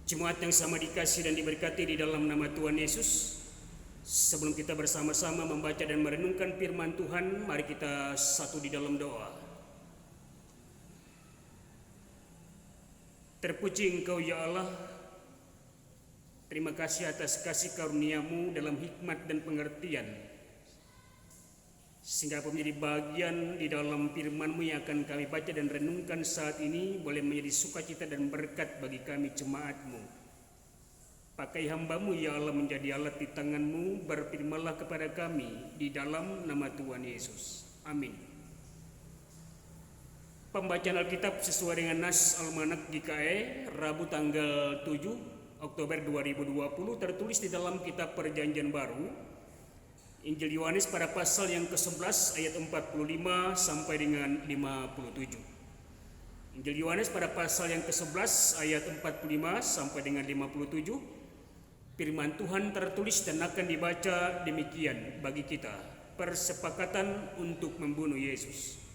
Jemaat yang sama dikasih dan diberkati di dalam nama Tuhan Yesus, sebelum kita bersama-sama membaca dan merenungkan firman Tuhan, mari kita satu di dalam doa. Terpuji Engkau ya Allah, terima kasih atas kasih karunia-Mu dalam hikmat dan pengertian, sehingga menjadi bagian di dalam firman-Mu yang akan kami baca dan renungkan saat ini boleh menjadi sukacita dan berkat bagi kami jemaat-Mu. Pakai hamba-Mu ya Allah menjadi alat di tangan-Mu, berfirmanlah kepada kami di dalam nama Tuhan Yesus. Amin. Pembacaan Alkitab sesuai dengan Nas Almanak GKE Rabu tanggal 7 Oktober 2020 tertulis di dalam kitab Perjanjian Baru Injil Yohanes pada pasal yang ke-11 ayat 45 sampai dengan 57. Injil Yohanes pada pasal yang ke-11 ayat 45 sampai dengan 57. Firman Tuhan tertulis dan akan dibaca demikian bagi kita. Persepakatan untuk membunuh Yesus.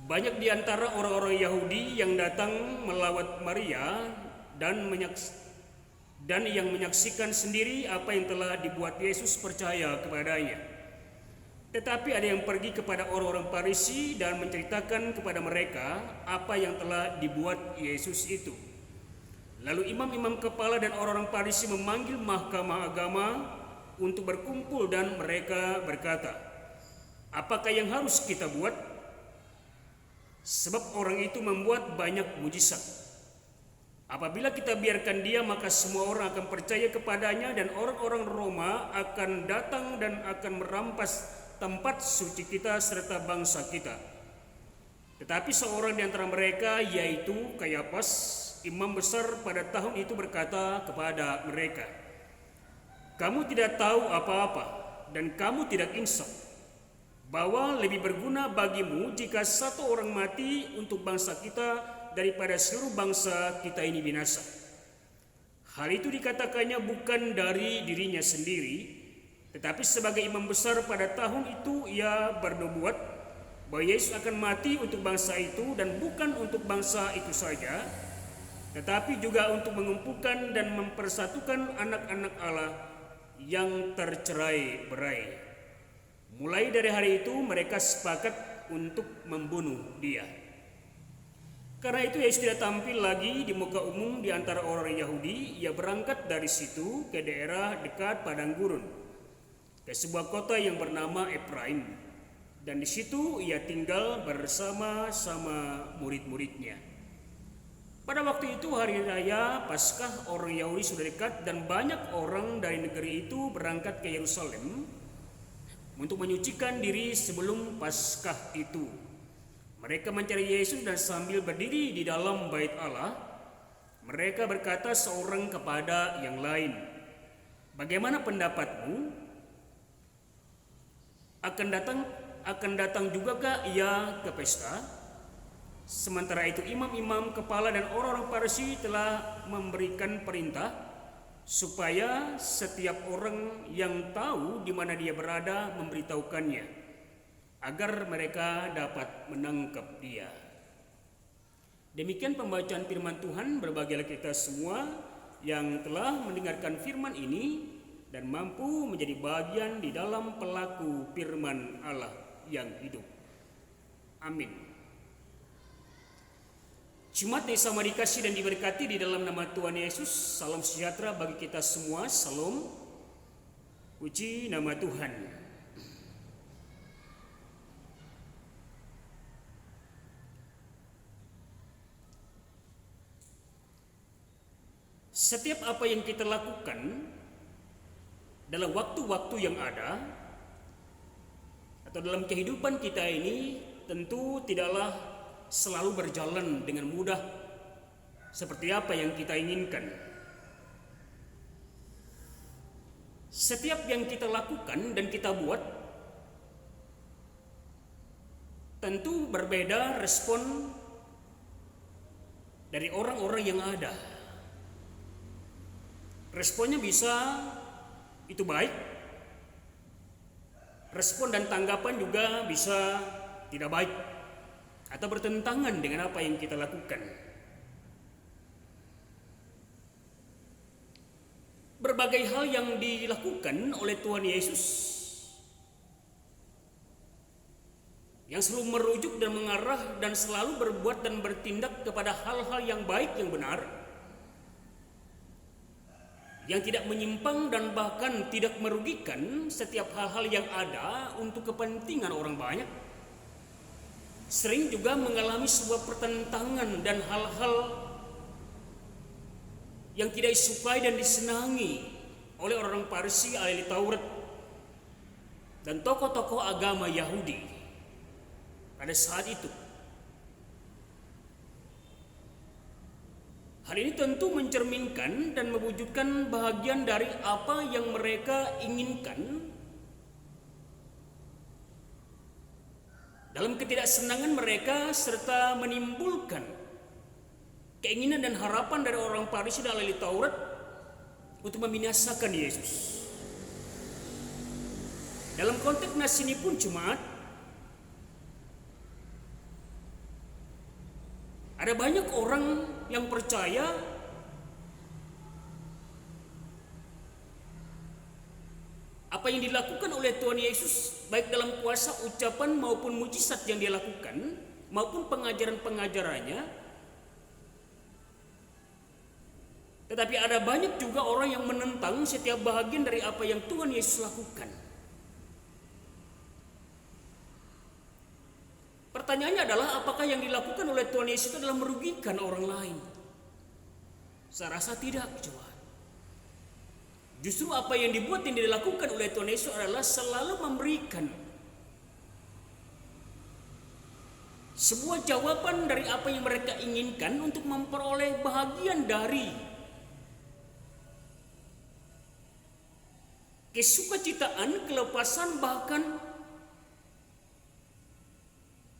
Banyak di antara orang-orang Yahudi yang datang melawat Maria dan yang menyaksikan sendiri apa yang telah dibuat Yesus percaya kepadanya. Tetapi ada yang pergi kepada orang-orang Farisi dan menceritakan kepada mereka apa yang telah dibuat Yesus itu. Lalu imam-imam kepala dan orang-orang Farisi memanggil mahkamah agama untuk berkumpul dan mereka berkata, "Apakah yang harus kita buat? Sebab orang itu membuat banyak mujizat. Apabila kita biarkan dia, maka semua orang akan percaya kepadanya dan orang-orang Roma akan datang dan akan merampas tempat suci kita serta bangsa kita." Tetapi seorang di antara mereka, yaitu Kayafas, imam besar pada tahun itu, berkata kepada mereka, "Kamu tidak tahu apa-apa dan kamu tidak insaf bahwa lebih berguna bagimu jika satu orang mati untuk bangsa kita daripada seluruh bangsa kita ini binasa." Hal itu dikatakannya bukan dari dirinya sendiri, tetapi sebagai imam besar pada tahun itu ia bernubuat bahwa Yesus akan mati untuk bangsa itu, dan bukan untuk bangsa itu saja, tetapi juga untuk mengumpulkan dan mempersatukan anak-anak Allah yang tercerai-berai. Mulai dari hari itu mereka sepakat untuk membunuh dia. Karena itu Yesus tidak tampil lagi di muka umum di antara orang Yahudi. Ia berangkat dari situ ke daerah dekat padang gurun, ke sebuah kota yang bernama Efraim, dan di situ ia tinggal bersama-sama murid-muridnya. Pada waktu itu hari raya Paskah orang Yahudi sudah dekat, dan banyak orang dari negeri itu berangkat ke Yerusalem untuk menyucikan diri sebelum Paskah itu. Mereka mencari Yesus, dan sambil berdiri di dalam bait Allah, mereka berkata seorang kepada yang lain, "Bagaimana pendapatmu? Akan datang jugakah ia ke pesta?" Sementara itu imam-imam kepala dan orang-orang Farisi telah memberikan perintah supaya setiap orang yang tahu di mana dia berada memberitahukannya, agar mereka dapat menangkap dia. Demikian pembacaan firman Tuhan. Berbahagialah kita semua yang telah mendengarkan firman ini dan mampu menjadi bagian di dalam pelaku firman Allah yang hidup. Amin. Jemaat yang sama dikasih dan diberkati di dalam nama Tuhan Yesus, salam sejahtera bagi kita semua. Salam, puji nama Tuhan. Setiap apa yang kita lakukan dalam waktu-waktu yang ada atau dalam kehidupan kita ini tentu tidaklah selalu berjalan dengan mudah seperti apa yang kita inginkan. Setiap yang kita lakukan dan kita buat tentu berbeda respon dari orang-orang yang ada. Responnya bisa itu baik, respon dan tanggapan juga bisa tidak baik atau bertentangan dengan apa yang kita lakukan. berbagai hal yang dilakukan oleh Tuhan Yesus yang selalu merujuk dan mengarah dan selalu berbuat dan bertindak kepada hal-hal yang baik, yang benar, yang tidak menyimpang dan bahkan tidak merugikan setiap hal-hal yang ada untuk kepentingan orang banyak. Sering juga mengalami sebuah pertentangan dan hal-hal yang tidak disukai dan disenangi oleh orang Farisi, ahli Taurat, dan tokoh-tokoh agama Yahudi pada saat itu. Hal ini tentu mencerminkan dan mewujudkan bahagian dari apa yang mereka inginkan dalam ketidaksenangan mereka, serta menimbulkan keinginan dan harapan dari orang Farisi dan ahli Taurat untuk membinasakan Yesus. Dalam konteks nas ini pun jemaat, ada banyak orang yang percaya apa yang dilakukan oleh Tuhan Yesus, baik dalam kuasa ucapan maupun mujizat yang dia lakukan, maupun pengajaran-pengajarannya. Tetapi ada banyak juga orang yang menentang setiap bahagian dari apa yang Tuhan Yesus lakukan. Pertanyaannya adalah, apakah yang dilakukan oleh Tuhan Yesus itu adalah merugikan orang lain? Saya rasa tidak, coba. Justru apa yang dibuat yang dilakukan oleh Tuhan Yesus adalah selalu memberikan sebuah jawaban dari apa yang mereka inginkan untuk memperoleh bahagian dari kesukacitaan, kelepasan, bahkan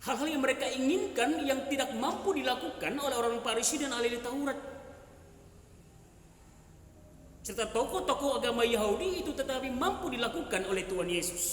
hal-hal yang mereka inginkan yang tidak mampu dilakukan oleh orang Farisi dan ahli Taurat, serta tokoh-tokoh agama Yahudi itu tetapi mampu dilakukan oleh Tuhan Yesus.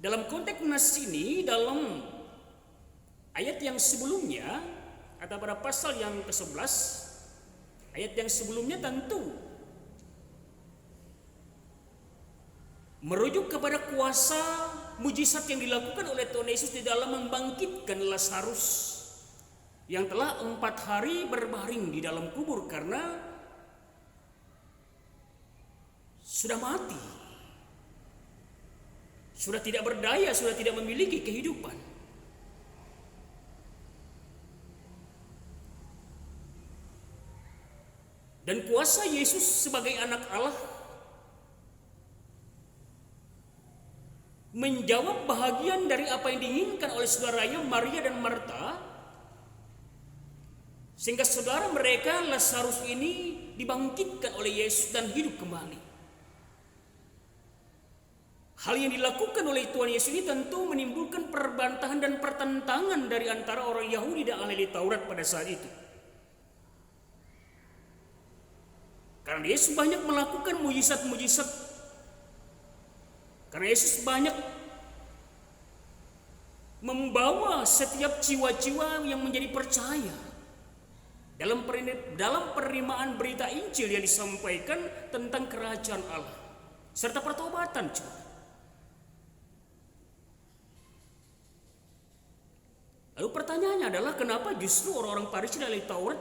Dalam konteks nas ini, dalam ayat yang sebelumnya atau pada pasal yang ke-11, ayat yang sebelumnya tentu merujuk kepada kuasa mujizat yang dilakukan oleh Tuhan Yesus di dalam membangkitkan Lazarus yang telah 4 hari berbaring di dalam kubur karena sudah mati, sudah tidak berdaya, sudah tidak memiliki kehidupan. Dan kuasa Yesus sebagai anak Allah menjawab bahagian dari apa yang diinginkan oleh saudaranya Maria dan Marta, sehingga saudara mereka Lazarus ini dibangkitkan oleh Yesus dan hidup kembali. Hal yang dilakukan oleh Tuhan Yesus ini tentu menimbulkan perbantahan dan pertentangan dari antara orang Yahudi dan ahli Taurat pada saat itu. Karena Yesus banyak melakukan mujizat-mujizat, karena Yesus banyak membawa setiap jiwa-jiwa yang menjadi percaya dalam penerimaan berita Injil yang disampaikan tentang kerajaan Allah serta pertobatan. Lalu pertanyaannya adalah, kenapa justru orang-orang Farisi dan ahli Taurat,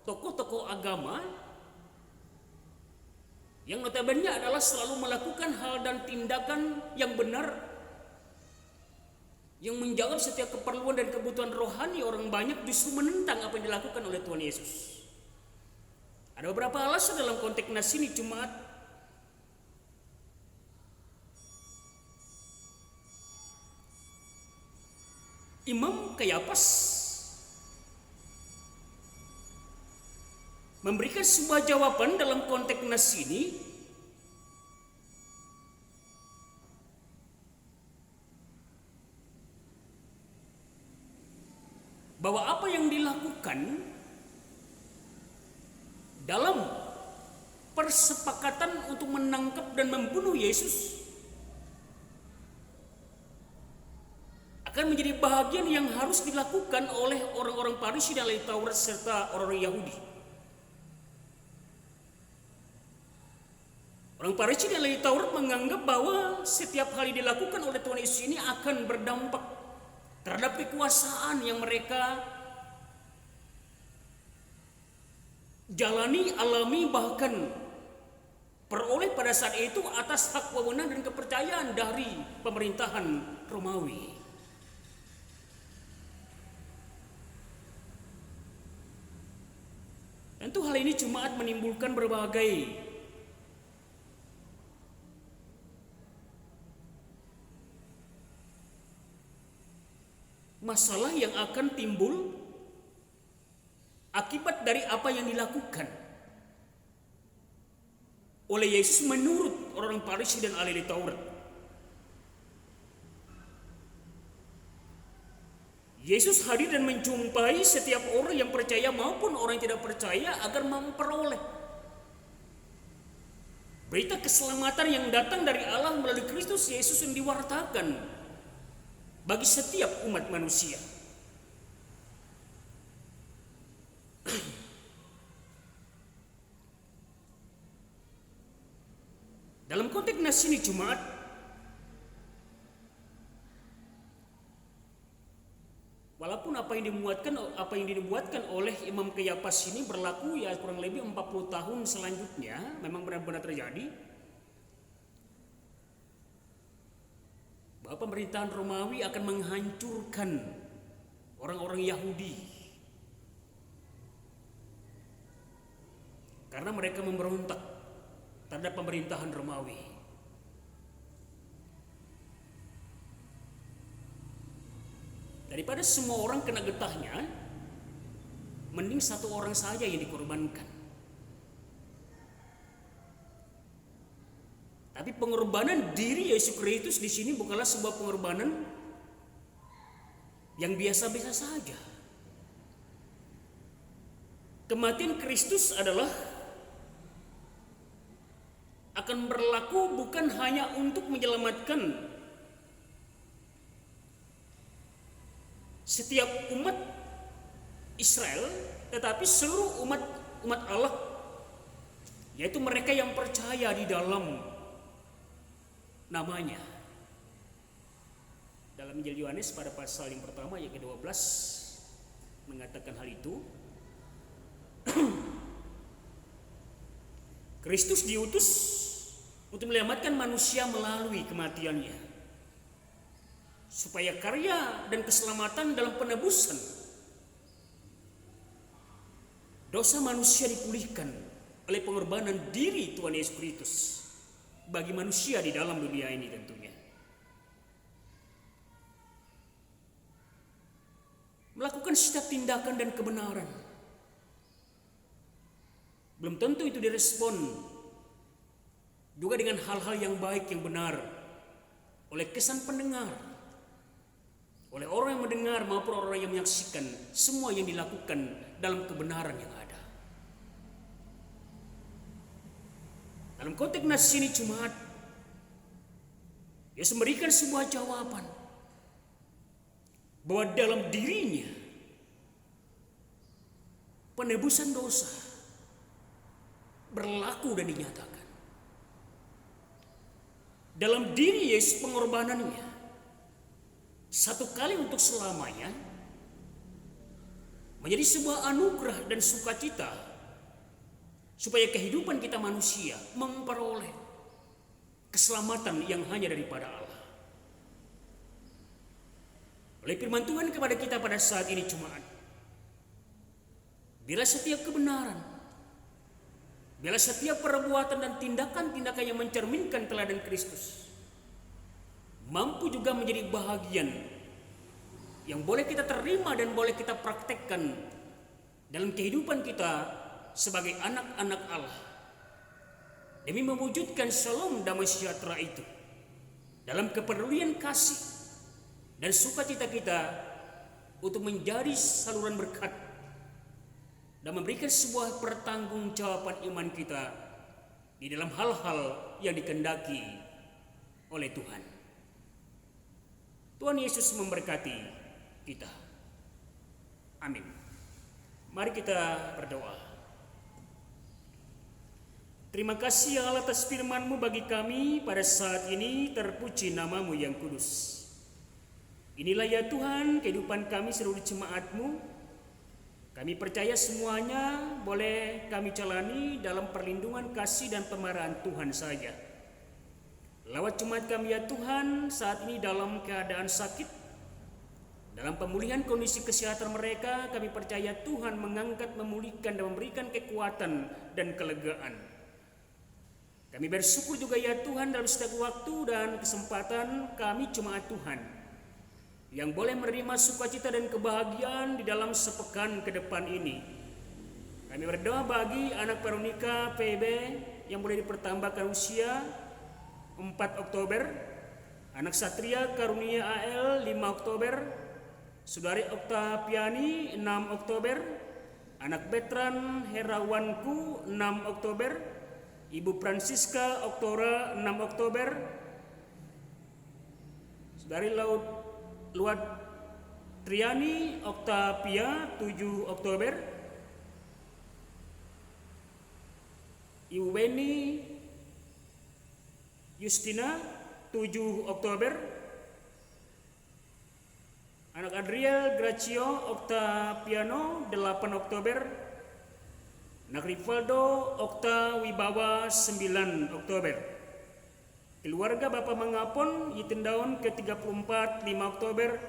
tokoh-tokoh agama yang notabene adalah selalu melakukan hal dan tindakan yang benar, yang menjawab setiap keperluan dan kebutuhan rohani orang banyak, justru menentang apa yang dilakukan oleh Tuhan Yesus? Ada beberapa alasan dalam konteks nas ini, jemaat. Imam Kayafas memberikan sebuah jawaban dalam konteks nas ini bahwa apa yang dilakukan dalam persepakatan untuk menangkap dan membunuh Yesus akan menjadi bahagian yang harus dilakukan oleh orang-orang Farisi dan ahli Taurat serta orang-orang Yahudi. Orang Farisi dan ahli Taurat menganggap bahwa setiap hal yang dilakukan oleh Tuhan Yesus ini akan berdampak terhadap kekuasaan yang mereka jalani, alami, bahkan peroleh pada saat itu atas hak wewenang dan kepercayaan dari pemerintahan Romawi. Tentu hal ini cuma menimbulkan berbagai masalah yang akan timbul akibat dari apa yang dilakukan oleh Yesus menurut orang Farisi dan ahli Taurat. Yesus hadir dan menjumpai setiap orang yang percaya maupun orang yang tidak percaya agar memperoleh berita keselamatan yang datang dari Allah melalui Kristus Yesus yang diwartakan bagi setiap umat manusia. Dalam konteks nasihat Jumat, walaupun apa yang dibuatkan oleh Imam Kayafas ini berlaku ya kurang lebih 40 tahun selanjutnya, memang benar-benar terjadi, bahwa pemerintahan Romawi akan menghancurkan orang-orang Yahudi karena mereka memberontak terhadap pemerintahan Romawi. Daripada semua orang kena getahnya, mending satu orang saja yang dikorbankan. Tapi pengorbanan diri Yesus Kristus di sini bukanlah sebuah pengorbanan yang biasa-biasa saja. Kematian Kristus adalah akan berlaku bukan hanya untuk menyelamatkan setiap umat Israel, tetapi seluruh umat Allah, yaitu mereka yang percaya di dalam namanya. Dalam Injil Yohanes pada pasal yang pertama ayat ke-12 mengatakan hal itu. Kristus diutus untuk menyelamatkan manusia melalui kematiannya, supaya karya dan keselamatan dalam penebusan dosa manusia dipulihkan oleh pengorbanan diri Tuhan Yesus Kristus bagi manusia di dalam dunia ini tentunya. Melakukan setiap tindakan dan kebenaran, belum tentu itu direspon juga dengan hal-hal yang baik, yang benar oleh kesan pendengar, oleh orang yang mendengar maupun orang yang menyaksikan semua yang dilakukan dalam kebenaran yang ada. Dalam konteks nasihat ini Jumat, Yesus memberikan sebuah jawaban bahwa dalam dirinya penebusan dosa berlaku dan dinyatakan. Dalam diri Yesus pengorbanannya satu kali untuk selamanya menjadi sebuah anugerah dan sukacita supaya kehidupan kita manusia memperoleh keselamatan yang hanya daripada Allah. Oleh firman Tuhan kepada kita pada saat ini Jumat, bila setiap kebenaran, bila setiap perbuatan dan tindakan-tindakan yang mencerminkan teladan Kristus mampu juga menjadi bahagian yang boleh kita terima dan boleh kita praktekkan dalam kehidupan kita sebagai anak-anak Allah, demi mewujudkan shalom damai sejahtera itu dalam kepedulian kasih dan sukacita kita untuk menjadi saluran berkat dan memberikan sebuah pertanggungjawaban iman kita di dalam hal-hal yang dikehendaki oleh Tuhan. Tuhan Yesus memberkati kita. Amin. Mari kita berdoa. Terima kasih ya Allah atas firman-Mu bagi kami pada saat ini, terpuji nama-Mu yang kudus. Inilah ya Tuhan kehidupan kami seluruh jemaat-Mu. Kami percaya semuanya boleh kami jalani dalam perlindungan kasih dan pemeliharaan Tuhan saja. Lawat jemaat kami ya Tuhan saat ini dalam keadaan sakit, dalam pemulihan kondisi kesehatan mereka, kami percaya Tuhan mengangkat, memulihkan dan memberikan kekuatan dan kelegaan. Kami bersyukur juga ya Tuhan dalam setiap waktu dan kesempatan kami jemaat Tuhan yang boleh menerima sukacita dan kebahagiaan di dalam sepekan ke depan ini. Kami berdoa bagi anak Veronica PB yang boleh dipertambahkan usia 4 Oktober, anak Satria Karunia AL 5 Oktober, Saudari Oktaviani 6 Oktober, anak Betran Herawanku 6 Oktober, Ibu Francisca Oktora 6 Oktober, Saudari Luat Triani Oktavia 7 Oktober, Ibu Weni Justina 7 Oktober, anak Adriel Gracio Oktaviano 8 Oktober, anak Rivaldo Okta Wibawa 9 Oktober, keluarga Bapak Mangapon Yitendaun ke-34 5 Oktober,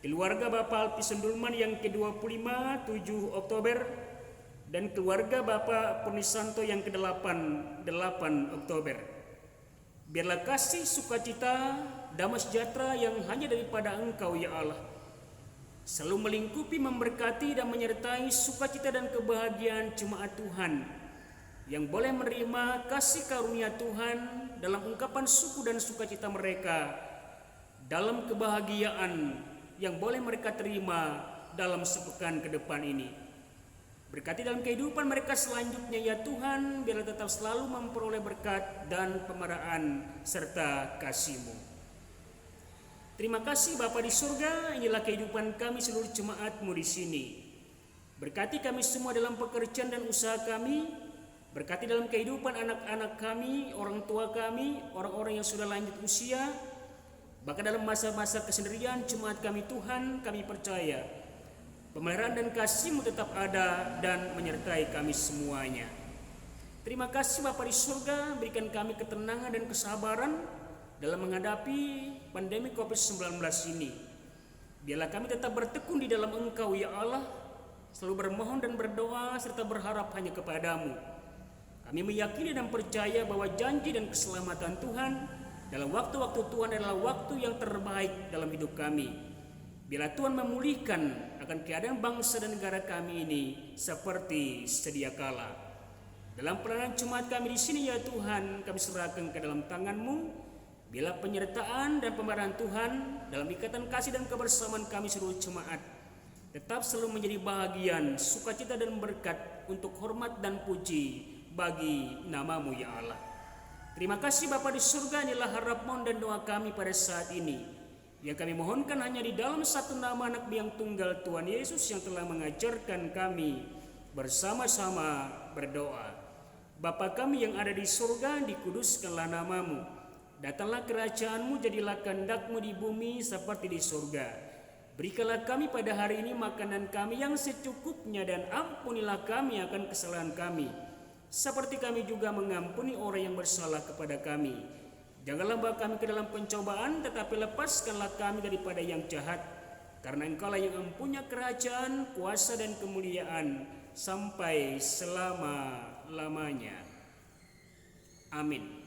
keluarga Bapak Alpi Sendulman yang ke-25 7 Oktober, dan keluarga Bapak Purnisanto yang ke-8 8 Oktober. Biarlah kasih sukacita damai sejahtera yang hanya daripada Engkau ya Allah selalu melingkupi, memberkati dan menyertai sukacita dan kebahagiaan jemaat Tuhan yang boleh menerima kasih karunia Tuhan dalam ungkapan syukur dan sukacita mereka, dalam kebahagiaan yang boleh mereka terima dalam sepekan ke depan ini. Berkati dalam kehidupan mereka selanjutnya ya Tuhan, biarlah tetap selalu memperoleh berkat dan pemeliharaan serta kasih-Mu. Terima kasih Bapa di surga, inilah kehidupan kami seluruh jemaat-Mu di sini. Berkati kami semua dalam pekerjaan dan usaha kami, berkati dalam kehidupan anak-anak kami, orang tua kami, orang-orang yang sudah lanjut usia, bahkan dalam masa-masa kesendirian jemaat kami Tuhan, kami percaya pemeliharaan dan kasih-Mu tetap ada dan menyertai kami semuanya. Terima kasih Bapa di surga, berikan kami ketenangan dan kesabaran dalam menghadapi pandemi COVID-19 ini. Biarlah kami tetap bertekun di dalam Engkau ya Allah, selalu bermohon dan berdoa serta berharap hanya kepada-Mu. Kami meyakini dan percaya bahwa janji dan keselamatan Tuhan dalam waktu-waktu Tuhan adalah waktu yang terbaik dalam hidup kami. Biarlah Tuhan memulihkan akan keadaan bangsa dan negara kami ini seperti sedia kala. Dalam pelayanan jemaat kami di sini ya Tuhan, kami serahkan ke dalam tangan-Mu. Bila penyertaan dan pemeliharaan Tuhan dalam ikatan kasih dan kebersamaan kami seluruh jemaat tetap selalu menjadi bahagian, sukacita dan berkat untuk hormat dan puji bagi nama-Mu ya Allah. Terima kasih Bapa di surga, inilah harap mohon dan doa kami pada saat ini. Yang kami mohonkan hanya di dalam satu nama anak yang tunggal Tuhan Yesus yang telah mengajarkan kami bersama-sama berdoa. Bapa kami yang ada di surga, dikuduskanlah nama-Mu. Datanglah kerajaan-Mu, jadilah kehendak-Mu di bumi seperti di surga. Berikanlah kami pada hari ini makanan kami yang secukupnya, dan ampunilah kami akan kesalahan kami, seperti kami juga mengampuni orang yang bersalah kepada kami. Janganlah bawa kami ke dalam pencobaan, tetapi lepaskanlah kami daripada yang jahat. Karena Engkau-lah yang mempunyai kerajaan, kuasa dan kemuliaan sampai selama-lamanya. Amin.